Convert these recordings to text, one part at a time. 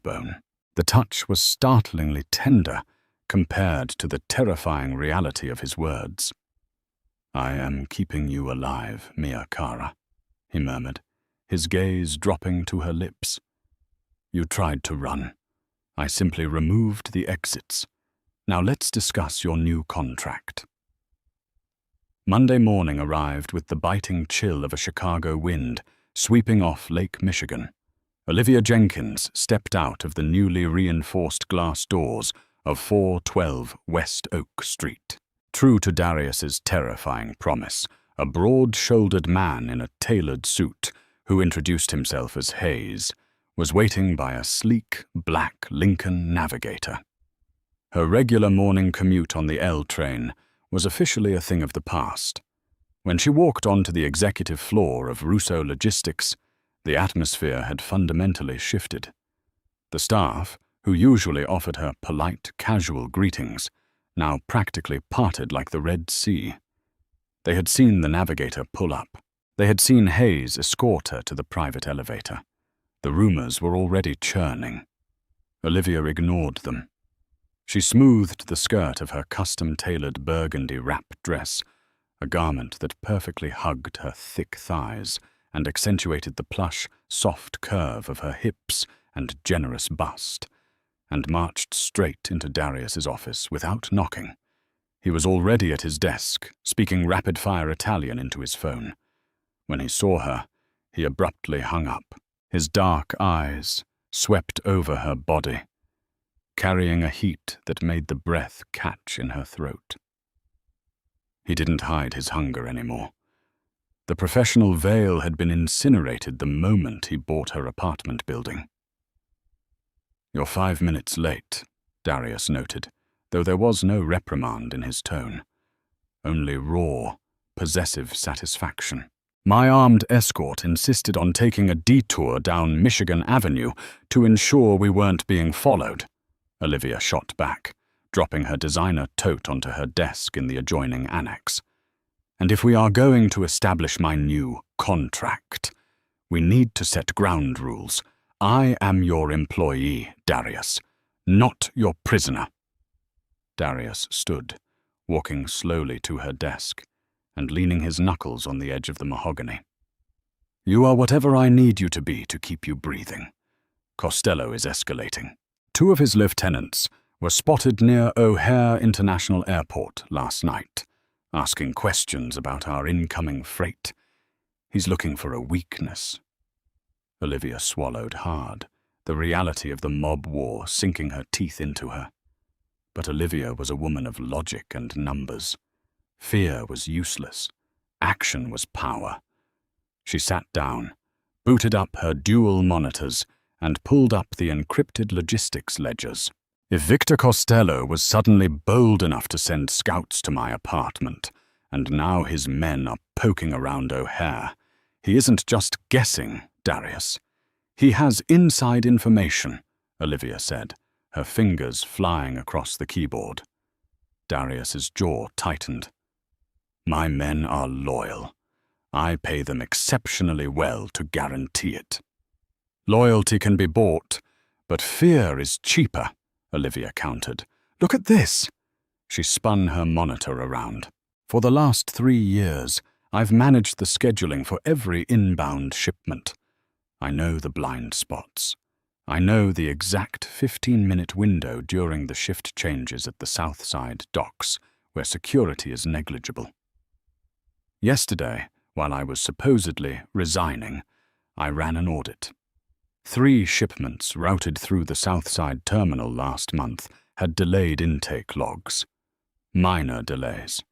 cheekbone. The touch was startlingly tender compared to the terrifying reality of his words. "I am keeping you alive, Mia Cara," he murmured, his gaze dropping to her lips. "You tried to run. I simply removed the exits. Now let's discuss your new contract." Monday morning arrived with the biting chill of a Chicago wind sweeping off Lake Michigan. Olivia Jenkins stepped out of the newly reinforced glass doors of 412 West Oak Street. True to Darius's terrifying promise, a broad-shouldered man in a tailored suit, who introduced himself as Hayes, was waiting by a sleek, black Lincoln Navigator. Her regular morning commute on the L train was officially a thing of the past. When she walked onto the executive floor of Russo Logistics, the atmosphere had fundamentally shifted. The staff, who usually offered her polite, casual greetings, now practically parted like the Red Sea. They had seen the Navigator pull up. They had seen Hayes escort her to the private elevator. The rumors were already churning. Olivia ignored them. She smoothed the skirt of her custom-tailored burgundy wrap dress, a garment that perfectly hugged her thick thighs and accentuated the plush, soft curve of her hips and generous bust, and marched straight into Darius's office without knocking. He was already at his desk, speaking rapid-fire Italian into his phone. When he saw her, he abruptly hung up. His dark eyes swept over her body, carrying a heat that made the breath catch in her throat. He didn't hide his hunger anymore. The professional veil had been incinerated the moment he bought her apartment building. "You're 5 minutes late," Darius noted, though there was no reprimand in his tone. Only raw, possessive satisfaction. "My armed escort insisted on taking a detour down Michigan Avenue to ensure we weren't being followed," Olivia shot back, dropping her designer tote onto her desk in the adjoining annex. "And if we are going to establish my new contract, we need to set ground rules. I am your employee, Darius, not your prisoner." Darius stood, walking slowly to her desk and leaning his knuckles on the edge of the mahogany. "You are whatever I need you to be to keep you breathing. Costello is escalating. 2 of his lieutenants were spotted near O'Hare International Airport last night, asking questions about our incoming freight. He's looking for a weakness." Olivia swallowed hard, the reality of the mob war sinking her teeth into her. But Olivia was a woman of logic and numbers. Fear was useless. Action was power. She sat down, booted up her dual monitors, and pulled up the encrypted logistics ledgers. If Victor Costello was suddenly bold enough to send scouts to my apartment, and now his men are poking around O'Hare, he isn't just guessing, Darius. He has inside information, Olivia said, her fingers flying across the keyboard. Darius's jaw tightened. "My men are loyal. I pay them exceptionally well to guarantee it." "Loyalty can be bought, but fear is cheaper," Olivia countered. "Look at this." She spun her monitor around. "For the last 3 years, I've managed the scheduling for every inbound shipment. I know the blind spots. I know the exact 15-minute window during the shift changes at the South Side docks, where security is negligible. Yesterday, while I was supposedly resigning, I ran an audit. 3 shipments routed through the Southside terminal last month had delayed intake logs. Minor delays.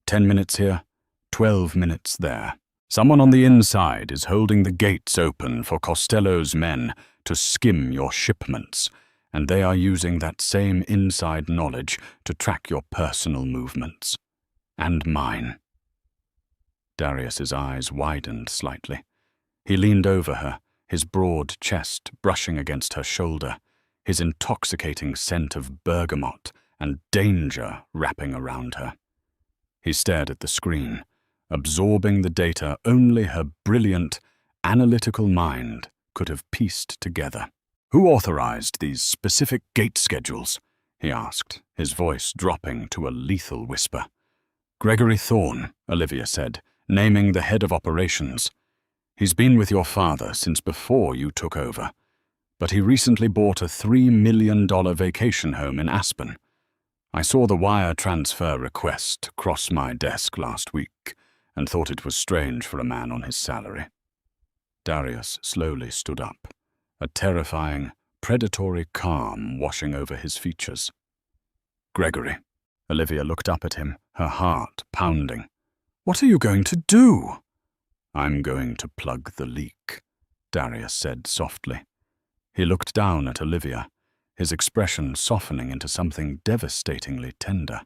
10 minutes here, 12 minutes there. Someone on the inside is holding the gates open for Costello's men to skim your shipments, and they are using that same inside knowledge to track your personal movements. And mine. Darius's eyes widened slightly. He leaned over her, his broad chest brushing against her shoulder, his intoxicating scent of bergamot and danger wrapping around her. He stared at the screen, absorbing the data only her brilliant, analytical mind could have pieced together. Who authorized these specific gate schedules? He asked, his voice dropping to a lethal whisper. Gregory Thorne, Olivia said, naming the head of operations. He's been with your father since before you took over, but he recently bought a $3 million vacation home in Aspen. I saw the wire transfer request cross my desk last week and thought it was strange for a man on his salary. Darius slowly stood up, a terrifying, predatory calm washing over his features. Gregory. Olivia looked up at him, her heart pounding. What are you going to do? I'm going to plug the leak, Darius said softly. He looked down at Olivia, his expression softening into something devastatingly tender.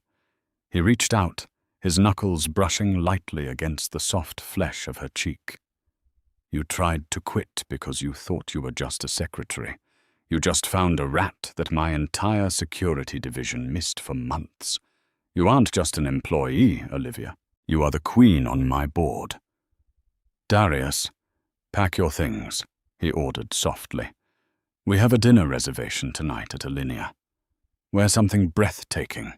He reached out, his knuckles brushing lightly against the soft flesh of her cheek. You tried to quit because you thought you were just a secretary. You just found a rat that my entire security division missed for months. You aren't just an employee, Olivia. You are the queen on my board. Darius, pack your things, he ordered softly. We have a dinner reservation tonight at Alinea. Wear something breathtaking.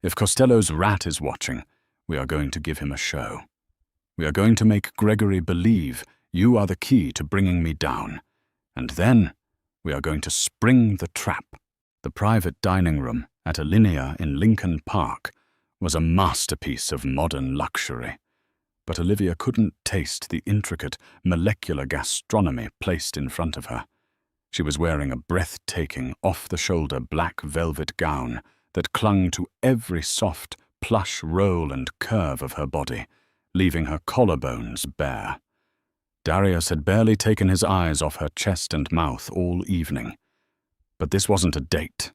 If Costello's rat is watching, we are going to give him a show. We are going to make Gregory believe you are the key to bringing me down. And then we are going to spring the trap. The private dining room at Alinea in Lincoln Park was a masterpiece of modern luxury. But Olivia couldn't taste the intricate molecular gastronomy placed in front of her. She was wearing a breathtaking, off-the-shoulder black velvet gown that clung to every soft, plush roll and curve of her body, leaving her collarbones bare. Darius had barely taken his eyes off her chest and mouth all evening. But this wasn't a date.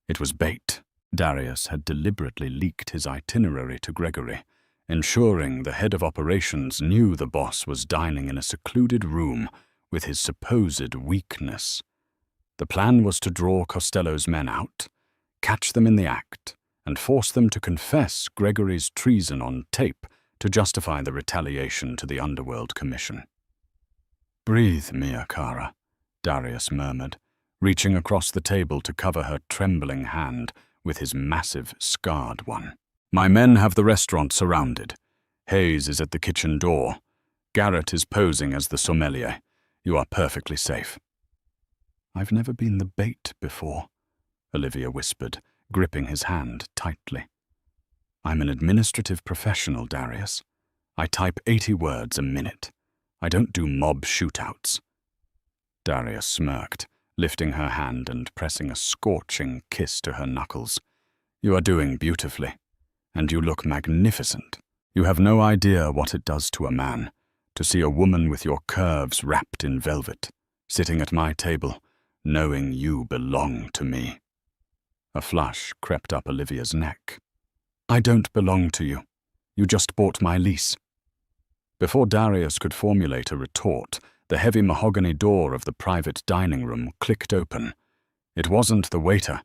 It was bait. Darius had deliberately leaked his itinerary to Gregory, ensuring the head of operations knew the boss was dining in a secluded room with his supposed weakness. The plan was to draw Costello's men out, catch them in the act, and force them to confess Gregory's treason on tape to justify the retaliation to the Underworld Commission. Breathe, Mia Cara, Darius murmured, reaching across the table to cover her trembling hand with his massive, scarred one. My men have the restaurant surrounded. Hayes is at the kitchen door. Garrett is posing as the sommelier. You are perfectly safe. I've never been the bait before, Olivia whispered, gripping his hand tightly. I'm an administrative professional, Darius. I type 80 words a minute. I don't do mob shootouts. Darius smirked, lifting her hand and pressing a scorching kiss to her knuckles. You are doing beautifully, and you look magnificent. You have no idea what it does to a man, to see a woman with your curves wrapped in velvet, sitting at my table, knowing you belong to me. A flush crept up Olivia's neck. I don't belong to you. You just bought my lease. Before Darius could formulate a retort, the heavy mahogany door of the private dining room clicked open. It wasn't the waiter.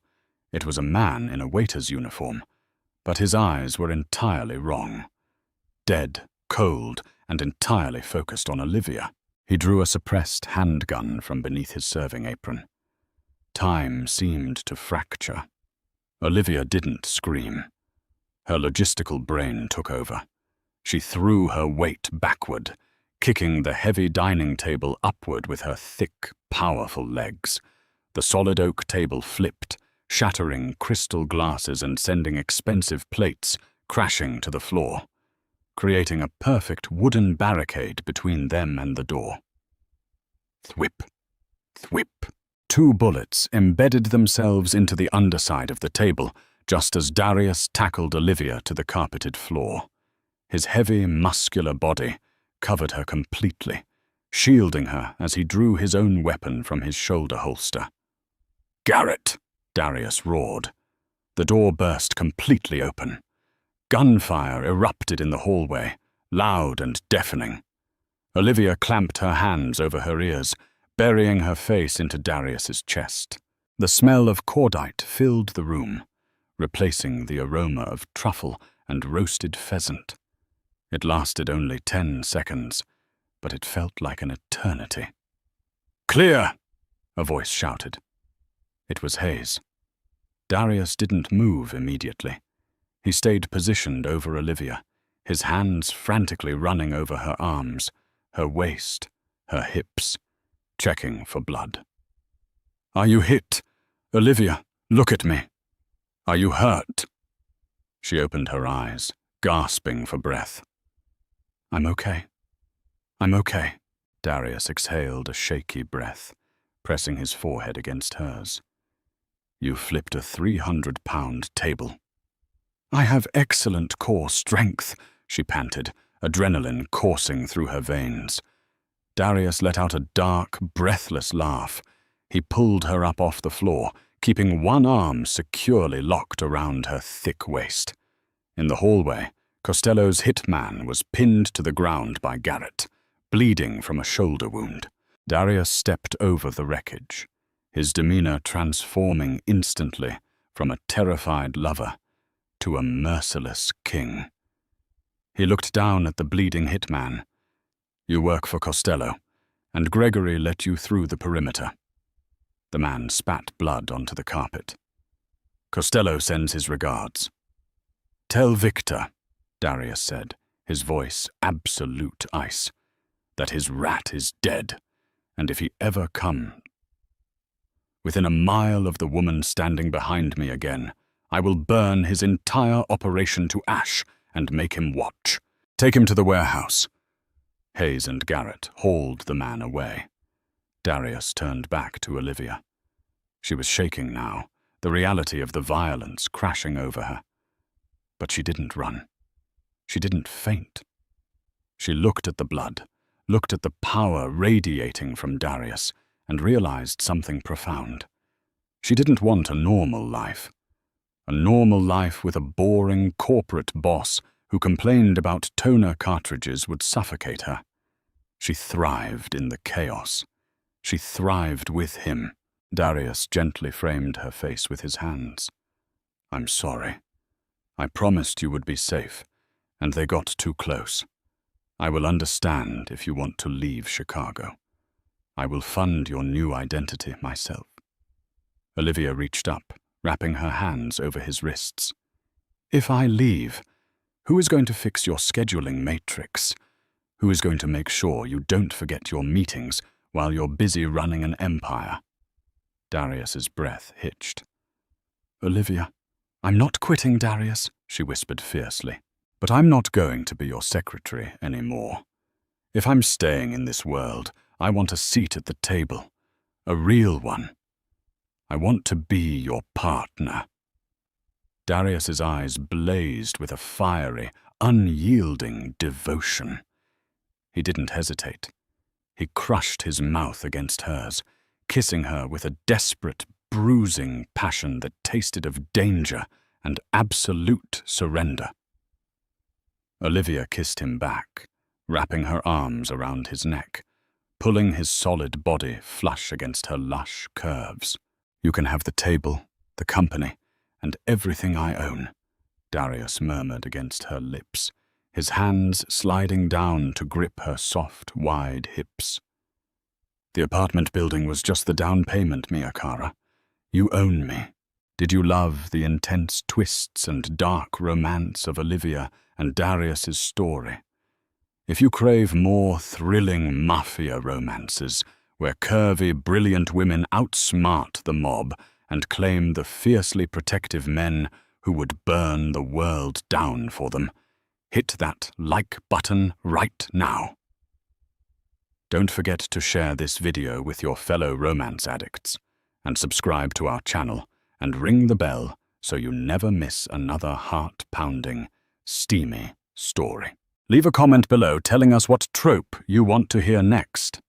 It was a man in a waiter's uniform, but his eyes were entirely wrong. Dead, cold, and entirely focused on Olivia. He drew a suppressed handgun from beneath his serving apron. Time seemed to fracture. Olivia didn't scream. Her logistical brain took over. She threw her weight backward, kicking the heavy dining table upward with her thick, powerful legs. The solid oak table flipped, shattering crystal glasses and sending expensive plates crashing to the floor, creating a perfect wooden barricade between them and the door. Thwip, thwip. 2 bullets embedded themselves into the underside of the table, just as Darius tackled Olivia to the carpeted floor. His heavy, muscular body covered her completely, shielding her as he drew his own weapon from his shoulder holster. Garrett! Darius roared. The door burst completely open. Gunfire erupted in the hallway, loud and deafening. Olivia clamped her hands over her ears, burying her face into Darius's chest. The smell of cordite filled the room, replacing the aroma of truffle and roasted pheasant. It lasted only 10 seconds, but it felt like an eternity. Clear! a voice shouted. It was Hayes. Darius didn't move immediately. He stayed positioned over Olivia, his hands frantically running over her arms, her waist, her hips, checking for blood. "Are you hit? Olivia, look at me. Are you hurt?" She opened her eyes, gasping for breath. "I'm okay. I'm okay." Darius exhaled a shaky breath, pressing his forehead against hers. "You flipped a 300-pound table." "I have excellent core strength," she panted, adrenaline coursing through her veins. Darius let out a dark, breathless laugh. He pulled her up off the floor, keeping one arm securely locked around her thick waist. In the hallway, Costello's hitman was pinned to the ground by Garrett, bleeding from a shoulder wound. Darius stepped over the wreckage, his demeanor transforming instantly from a terrified lover to a merciless king. He looked down at the bleeding hitman. "You work for Costello, and Gregory let you through the perimeter." The man spat blood onto the carpet. "Costello sends his regards." "Tell Victor," Darius said, his voice absolute ice, "that his rat is dead, and if he ever comes within a mile of the woman standing behind me again, I will burn his entire operation to ash and make him watch. Take him to the warehouse." Hayes and Garrett hauled the man away. Darius turned back to Olivia. She was shaking now, the reality of the violence crashing over her. But she didn't run. She didn't faint. She looked at the blood, looked at the power radiating from Darius, and realized something profound. She didn't want a normal life. A normal life with a boring corporate boss who complained about toner cartridges would suffocate her. She thrived in the chaos. She thrived with him. Darius gently framed her face with his hands. "I'm sorry. I promised you would be safe, and they got too close. I will understand if you want to leave Chicago. I will fund your new identity myself." Olivia reached up, wrapping her hands over his wrists. "If I leave, who is going to fix your scheduling matrix? Who is going to make sure you don't forget your meetings while you're busy running an empire?" Darius's breath hitched. "Olivia, I'm not quitting, Darius," she whispered fiercely. "But I'm not going to be your secretary anymore. If I'm staying in this world, I want a seat at the table, a real one. I want to be your partner." Darius's eyes blazed with a fiery, unyielding devotion. He didn't hesitate. He crushed his mouth against hers, kissing her with a desperate, bruising passion that tasted of danger and absolute surrender. Olivia kissed him back, wrapping her arms around his neck, pulling his solid body flush against her lush curves. "You can have the table, the company, and everything I own," Darius murmured against her lips, his hands sliding down to grip her soft, wide hips. "The apartment building was just the down payment, Mia Cara. You own me." Did you love the intense twists and dark romance of Olivia and Darius's story? If you crave more thrilling Mafia romances, where curvy, brilliant women outsmart the mob and claim the fiercely protective men who would burn the world down for them, hit that like button right now. Don't forget to share this video with your fellow romance addicts, and subscribe to our channel, and ring the bell so you never miss another heart-pounding, steamy story. Leave a comment below telling us what trope you want to hear next.